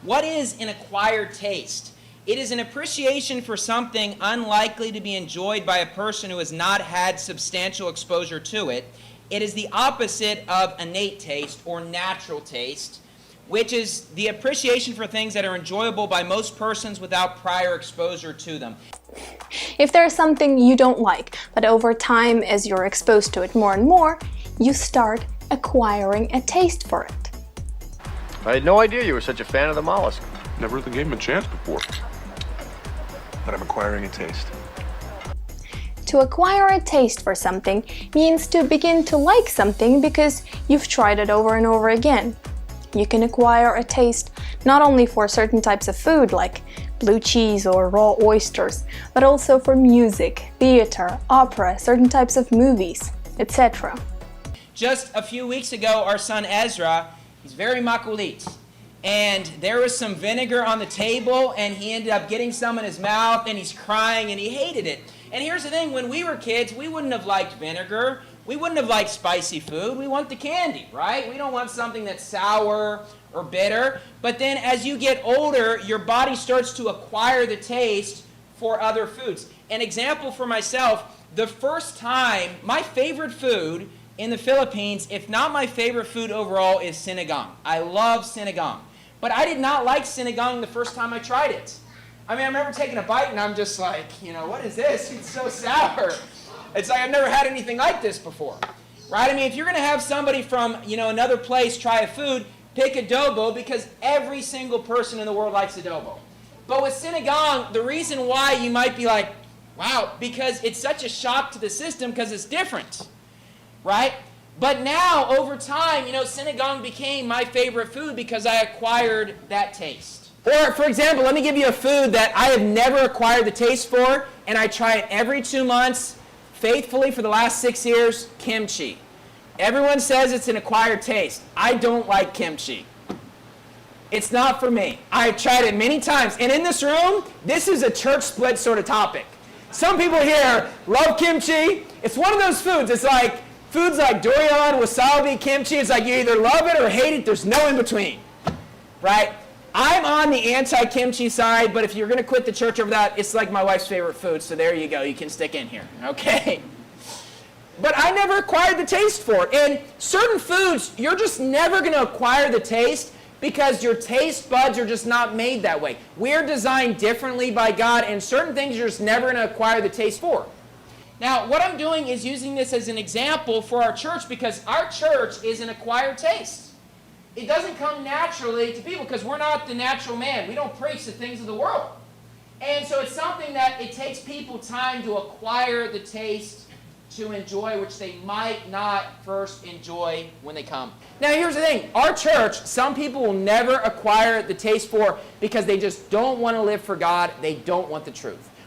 What is an acquired taste? It is an appreciation for something unlikely to be enjoyed by a person who has not had substantial exposure to it. It is the opposite of innate taste or natural taste, which is the appreciation for things that are enjoyable by most persons without prior exposure to them. If there's something you don't like, but over time, as you're exposed to it more and more, you start acquiring a taste for it. I had no idea you were such a fan of the mollusk. Never really gave him a chance before. But I'm acquiring a taste. To acquire a taste for something means to begin to like something because you've tried it over and over again. You can acquire a taste not only for certain types of food like blue cheese or raw oysters, but also for music, theater, opera, certain types of movies, etc. Just a few weeks ago, our son Ezra, he's very makulit, and there was some vinegar on the table, and he ended up getting some in his mouth, and he's crying, and he hated it. And here's the thing, when we were kids, we wouldn't have liked vinegar. We wouldn't have liked spicy food. We want the candy, right? We don't want something that's sour or bitter. But then as you get older, your body starts to acquire the taste for other foods. An example for myself, the first time, my favorite food in the Philippines, if not my favorite food overall, is sinigang. I love sinigang. But I did not like sinigang the first time I tried it. I mean, I remember taking a bite and I'm just like, what is this? It's so sour. It's like I've never had anything like this before, right? I mean, if you're going to have somebody from, another place try a food, pick adobo because every single person in the world likes adobo. But with sinigang, the reason why you might be like, wow, because it's such a shock to the system because it's different, right? But now, over time, sinigang became my favorite food because I acquired that taste. Or, for example, let me give you a food that I have never acquired the taste for, and I try it every 2 months, faithfully for the last 6 years, kimchi. Everyone says it's an acquired taste. I don't like kimchi. It's not for me. I've tried it many times. And in this room, this is a church split sort of topic. Some people here love kimchi. It's one of those foods. It's like foods like durian, wasabi, kimchi. It's like you either love it or hate it. There's no in between, right? I'm on the anti-kimchi side, but if you're going to quit the church over that, it's like my wife's favorite food, so there you go. You can stick in here, okay? But I never acquired the taste for it. And certain foods, you're just never going to acquire the taste because your taste buds are just not made that way. We're designed differently by God, and certain things you're just never going to acquire the taste for. Now, what I'm doing is using this as an example for our church because our church is an acquired taste. It doesn't come naturally to people because we're not the natural man. We don't preach the things of the world. And so it's something that it takes people time to acquire the taste to enjoy, which they might not first enjoy when they come. Now here's the thing. Our church, some people will never acquire the taste for because they just don't want to live for God. They don't want the truth.